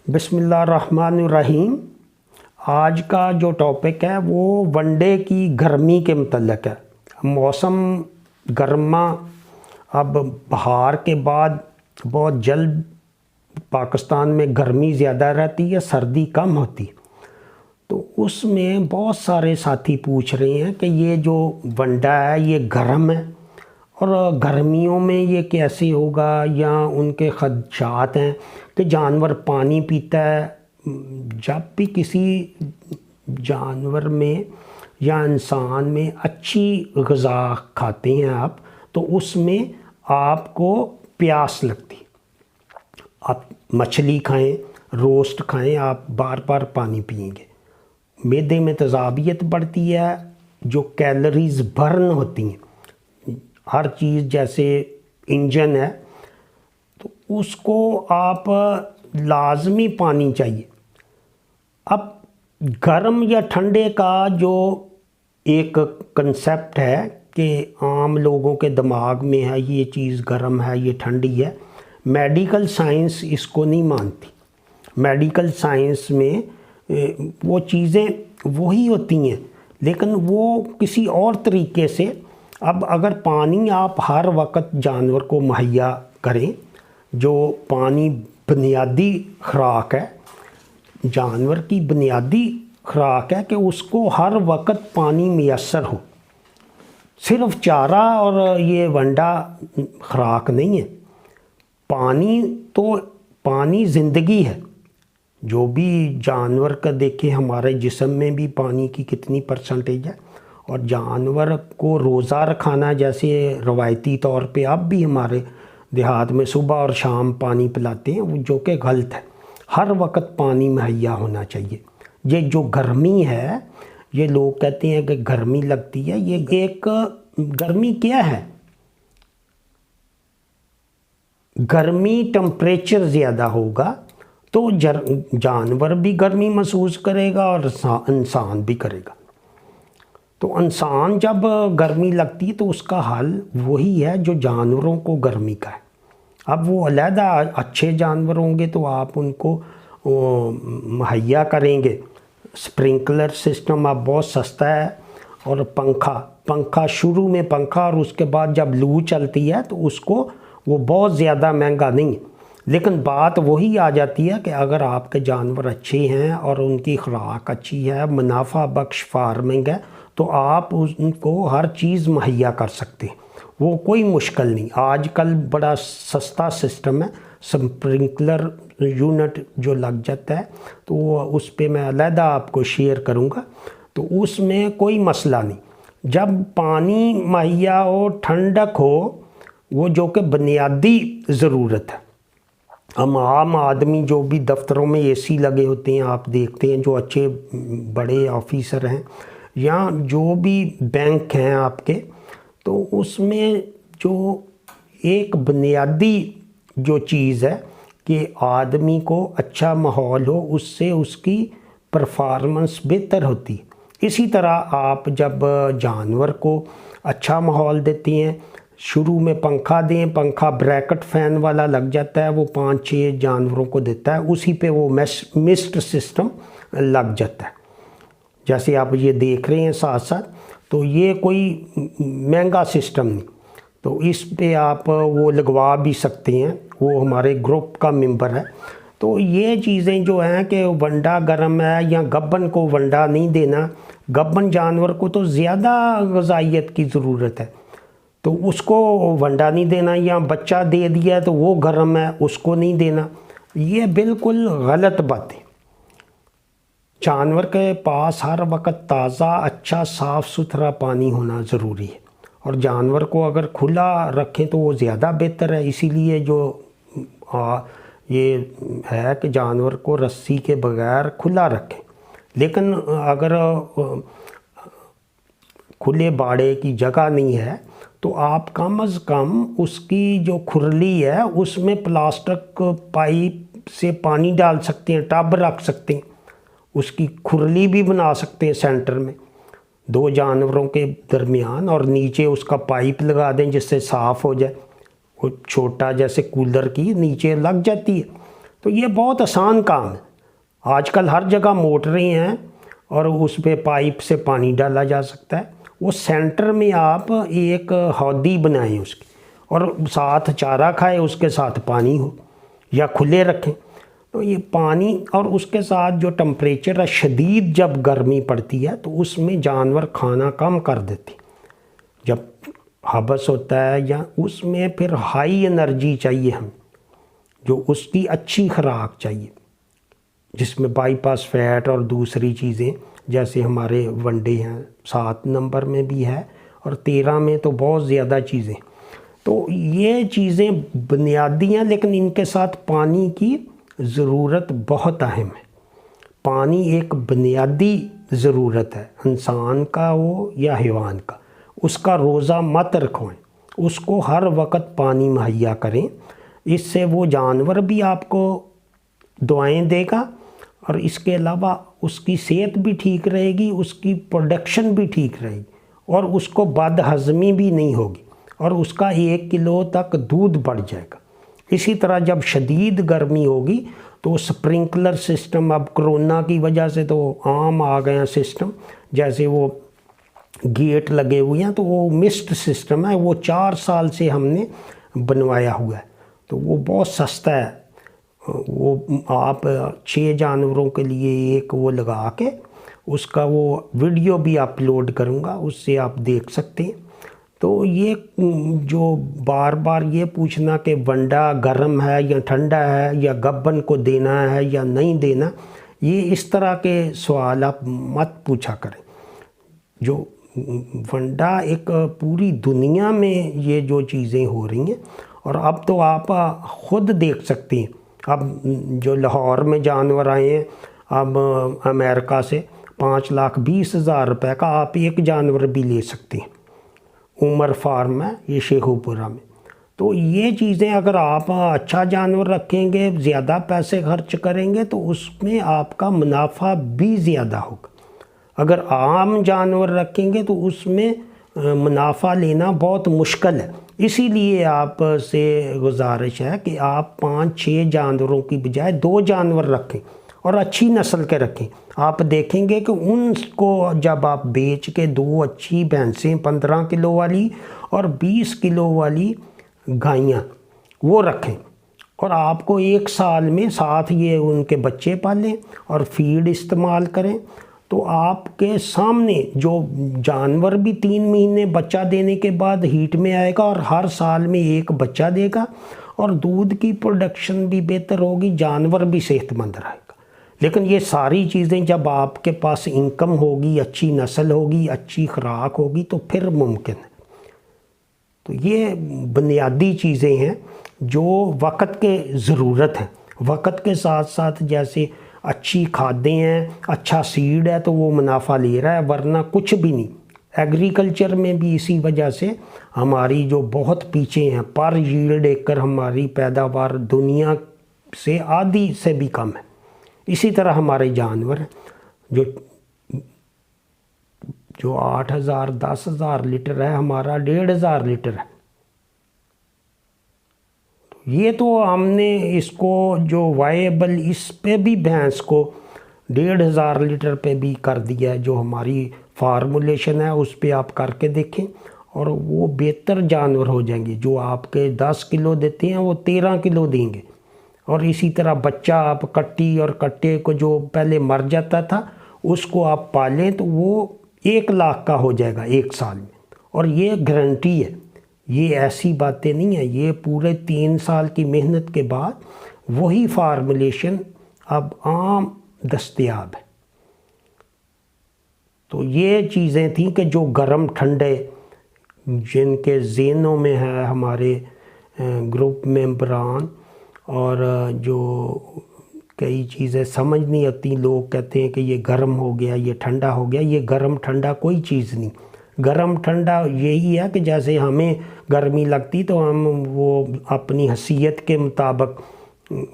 بسم اللہ الرحمن الرحیم۔ آج کا جو ٹاپک ہے وہ ون ڈے کی گرمی کے متعلق ہے۔ موسم گرما اب بہار کے بعد بہت جلد پاکستان میں گرمی زیادہ رہتی ہے، سردی کم ہوتی ہے۔ تو اس میں بہت سارے ساتھی پوچھ رہے ہیں کہ یہ جو ونڈا ہے یہ گرم ہے اور گرمیوں میں یہ کیسے ہوگا، یا ان کے خدشات ہیں کہ جانور پانی پیتا ہے۔ جب بھی کسی جانور میں یا انسان میں اچھی غذا کھاتے ہیں آپ، تو اس میں آپ کو پیاس لگتی۔ آپ مچھلی کھائیں، روسٹ کھائیں، آپ بار بار پانی پئیں گے، معدے میں تیزابیت بڑھتی ہے، جو کیلریز برن ہوتی ہیں ہر چیز جیسے انجن ہے، تو اس کو آپ لازمی پانی چاہیے۔ اب گرم یا ٹھنڈے کا جو ایک کنسیپٹ ہے کہ عام لوگوں کے دماغ میں ہے یہ چیز گرم ہے، یہ ٹھنڈی ہے، میڈیکل سائنس اس کو نہیں مانتی۔ میڈیکل سائنس میں وہ چیزیں وہی ہوتی ہیں لیکن وہ کسی اور طریقے سے۔ اب اگر پانی آپ ہر وقت جانور کو مہیا کریں، جو پانی بنیادی خوراک ہے، جانور کی بنیادی خوراک ہے کہ اس کو ہر وقت پانی میسر ہو۔ صرف چارہ اور یہ ونڈا خوراک نہیں ہے۔ پانی زندگی ہے۔ جو بھی جانور کا دیکھیں، ہمارے جسم میں بھی پانی کی کتنی پرسنٹیج ہے، اور جانور کو روزہ رکھانا جیسے روایتی طور پہ اب بھی ہمارے دیہات میں صبح اور شام پانی پلاتے ہیں، جو کہ غلط ہے۔ ہر وقت پانی مہیا ہونا چاہیے۔ یہ جو گرمی ہے، یہ لوگ کہتے ہیں کہ گرمی لگتی ہے، یہ ایک گرمی کیا ہے؟ گرمی ٹمپریچر زیادہ ہوگا تو جانور بھی گرمی محسوس کرے گا اور انسان بھی کرے گا۔ تو انسان جب گرمی لگتی ہے تو اس کا حل وہی ہے جو جانوروں کو گرمی کا ہے۔ اب وہ علیحدہ اچھے جانور ہوں گے تو آپ ان کو مہیا کریں گے۔ سپرنکلر سسٹم اب بہت سستا ہے، اور پنکھا شروع میں پنکھا، اور اس کے بعد جب لو چلتی ہے تو اس کو وہ بہت زیادہ مہنگا نہیں ہے۔ لیکن بات وہی آ جاتی ہے کہ اگر آپ کے جانور اچھے ہیں اور ان کی خوراک اچھی ہے، منافع بخش فارمنگ ہے، تو آپ ان کو ہر چیز مہیا کر سکتے ہیں۔ وہ کوئی مشکل نہیں۔ آج کل بڑا سستا سسٹم ہے، سپرنکلر یونٹ جو لگ جاتا ہے، تو وہ اس پہ میں علیحدہ آپ کو شیئر کروں گا، تو اس میں کوئی مسئلہ نہیں۔ جب پانی مہیا ہو، ٹھنڈک ہو، وہ جو کہ بنیادی ضرورت ہے۔ عام آدمی جو بھی دفتروں میں اے سی لگے ہوتے ہیں، آپ دیکھتے ہیں جو اچھے بڑے آفیسر ہیں یا جو بھی بینک ہیں آپ کے، تو اس میں جو ایک بنیادی جو چیز ہے کہ آدمی کو اچھا ماحول ہو، اس سے اس کی پرفارمنس بہتر ہوتی ہے۔ اسی طرح آپ جب جانور کو اچھا ماحول دیتے ہیں، شروع میں پنکھا دیں، پنکھا بریکٹ فین والا لگ جاتا ہے، وہ 5-6 جانوروں کو دیتا ہے، اسی پہ وہ مسٹ سسٹم لگ جاتا ہے جیسے آپ یہ دیکھ رہے ہیں ساتھ ساتھ۔ تو یہ کوئی مہنگا سسٹم نہیں، تو اس پہ آپ وہ لگوا بھی سکتے ہیں، وہ ہمارے گروپ کا ممبر ہے۔ تو یہ چیزیں جو ہیں کہ ونڈا گرم ہے یا گبن کو ونڈا نہیں دینا، گبن جانور کو تو زیادہ غذائیت کی ضرورت ہے، تو اس کو ونڈا نہیں دینا، یا بچہ دے دیا ہے تو وہ گرم ہے اس کو نہیں دینا، یہ بالکل غلط بات ہے۔ جانور کے پاس ہر وقت تازہ، اچھا، صاف ستھرا پانی ہونا ضروری ہے، اور جانور کو اگر کھلا رکھیں تو وہ زیادہ بہتر ہے۔ اسی لیے جو یہ ہے کہ جانور کو رسی کے بغیر کھلا رکھیں، لیکن اگر کھلے باڑے کی جگہ نہیں ہے تو آپ کم از کم اس کی جو کھرلی ہے اس میں پلاسٹک پائپ سے پانی ڈال سکتے ہیں، ٹب رکھ سکتے ہیں، اس کی کھرلی بھی بنا سکتے ہیں سینٹر میں 2 جانوروں کے درمیان، اور نیچے اس کا پائپ لگا دیں جس سے صاف ہو جائے۔ وہ چھوٹا جیسے کولر کی نیچے لگ جاتی ہے، تو یہ بہت آسان کام ہے. آج کل ہر جگہ موٹریں ہیں اور اس پہ پائپ سے پانی ڈالا جا سکتا ہے. وہ سینٹر میں آپ ایک ہودی بنائیں اس کی، اور ساتھ چارہ کھائے، اس کے ساتھ پانی ہو یا کھلے رکھیں. تو یہ پانی اور اس کے ساتھ جو ٹمپریچر ہے، شدید جب گرمی پڑتی ہے تو اس میں جانور کھانا کم کر دیتے. جب حبس ہوتا ہے یا اس میں پھر ہائی انرجی چاہیے ہمیں، جو اس کی اچھی خوراک چاہیے، جس میں بائی پاس فیٹ اور دوسری چیزیں، جیسے ہمارے ونڈے ہیں 7 نمبر میں بھی ہے اور 13 میں تو بہت زیادہ چیزیں. تو یہ چیزیں بنیادی ہیں، لیکن ان کے ساتھ پانی کی ضرورت بہت اہم ہے. پانی ایک بنیادی ضرورت ہے، انسان کا ہو یا حیوان کا. اس کا روزہ مت رکھوائیں، اس کو ہر وقت پانی مہیا کریں. اس سے وہ جانور بھی آپ کو دعائیں دے گا، اور اس کے علاوہ اس کی صحت بھی ٹھیک رہے گی، اس کی پروڈکشن بھی ٹھیک رہے گی، اور اس کو بد ہضمی بھی نہیں ہوگی، اور اس کا 1 کلو تک دودھ بڑھ جائے گا. اسی طرح جب شدید گرمی ہوگی تو سپرنکلر سسٹم، اب کرونا کی وجہ سے تو عام آ گئے ہیں سسٹم، جیسے وہ گیٹ لگے ہوئے ہیں، تو وہ مسٹ سسٹم ہے، وہ 4 سال سے ہم نے بنوایا ہوا ہے. تو وہ بہت سستا ہے. وہ آپ 6 جانوروں کے لیے ایک وہ لگا کے، اس کا وہ ویڈیو بھی اپلوڈ کروں گا، اس سے آپ دیکھ سکتے ہیں. تو یہ جو بار بار یہ پوچھنا کہ ونڈا گرم ہے یا ٹھنڈا ہے یا گبن کو دینا ہے یا نہیں دینا، یہ اس طرح کے سوال آپ مت پوچھا کریں. جو ونڈا ایک پوری دنیا میں یہ جو چیزیں ہو رہی ہیں، اور اب تو آپ خود دیکھ سکتے ہیں. اب جو لاہور میں جانور آئے ہیں اب امریکہ سے، 5,20,000 روپے کا آپ ایک جانور بھی لے سکتے ہیں. عمر فارم ہے یہ شیخو پورہ میں. تو یہ چیزیں اگر آپ اچھا جانور رکھیں گے، زیادہ پیسے خرچ کریں گے، تو اس میں آپ کا منافع بھی زیادہ ہوگا. اگر عام جانور رکھیں گے تو اس میں منافع لینا بہت مشکل ہے. اسی لیے آپ سے گزارش ہے کہ آپ 5-6 جانوروں کی بجائے 2 جانور رکھیں، اور اچھی نسل کے رکھیں. آپ دیکھیں گے کہ ان کو جب آپ بیچ کے 2 اچھی بھینسیں 15 کلو والی اور 20 کلو والی گائیاں وہ رکھیں، اور آپ کو 1 سال میں ساتھ یہ ان کے بچے پالیں اور فیڈ استعمال کریں، تو آپ کے سامنے جو جانور بھی 3 مہینے بچہ دینے کے بعد ہیٹ میں آئے گا، اور ہر سال میں 1 بچہ دے گا، اور دودھ کی پروڈکشن بھی بہتر ہوگی، جانور بھی صحت مند رہے گا. لیکن یہ ساری چیزیں جب آپ کے پاس انکم ہوگی، اچھی نسل ہوگی، اچھی خوراک ہوگی، تو پھر ممکن ہے. تو یہ بنیادی چیزیں ہیں جو وقت کے ضرورت ہیں. وقت کے ساتھ ساتھ جیسے اچھی کھادیں ہیں، اچھا سیڈ ہے تو وہ منافع لے رہا ہے، ورنہ کچھ بھی نہیں. ایگریکلچر میں بھی اسی وجہ سے ہماری جو بہت پیچھے ہیں، پر ییلڈ ایکر ہماری پیداوار دنیا سے آدھی سے بھی کم ہے. اسی طرح ہمارے جانور ہیں جو 8,000 10,000 لیٹر ہے، ہمارا 1,500 لیٹر ہے. یہ تو ہم نے اس کو جو وائبل، اس پہ بھی بھینس کو 1,500 لیٹر پہ بھی کر دیا ہے. جو ہماری فارمولیشن ہے اس پہ آپ کر کے دیکھیں، اور وہ بہتر جانور ہو جائیں گے. جو آپ کے 10 کلو دیتے ہیں وہ 13 کلو دیں گے. اور اسی طرح بچہ آپ کٹی اور کٹے کو جو پہلے مر جاتا تھا اس کو آپ پالیں تو وہ 1 لاکھ کا ہو جائے گا 1 سال میں. اور یہ گارنٹی ہے، یہ ایسی باتیں نہیں ہیں. یہ پورے 3 سال کی محنت کے بعد وہی فارمولیشن اب عام دستیاب ہے. تو یہ چیزیں تھیں کہ جو گرم ٹھنڈے جن کے ذہنوں میں ہے ہمارے گروپ ممبران، اور جو کئی چیزیں سمجھ نہیں آتی. لوگ کہتے ہیں کہ یہ گرم ہو گیا، یہ ٹھنڈا ہو گیا. یہ گرم ٹھنڈا کوئی چیز نہیں. گرم ٹھنڈا یہی ہے کہ جیسے ہمیں گرمی لگتی تو ہم وہ اپنی حیثیت کے مطابق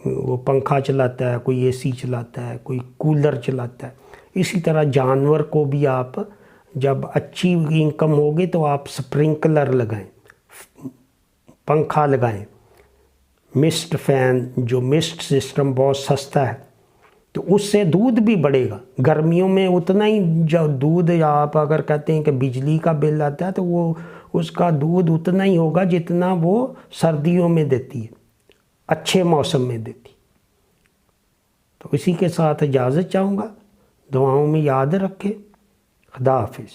وہ پنکھا چلاتا ہے، کوئی اے سی چلاتا ہے، کوئی کولر چلاتا ہے. اسی طرح جانور کو بھی آپ جب اچھی انکم ہوگی تو آپ سپرنکلر لگائیں، پنکھا لگائیں. مسٹ فین جو مسٹ سسٹم بہت سستا ہے، تو اس سے دودھ بھی بڑھے گا. گرمیوں میں اتنا ہی جو دودھ آپ اگر کہتے ہیں کہ بجلی کا بل آتا ہے تو وہ اس کا دودھ اتنا ہی ہوگا جتنا وہ سردیوں میں دیتی ہے، اچھے موسم میں دیتی. تو اسی کے ساتھ اجازت چاہوں گا. دعاؤں میں یاد رکھیں. خدا حافظ.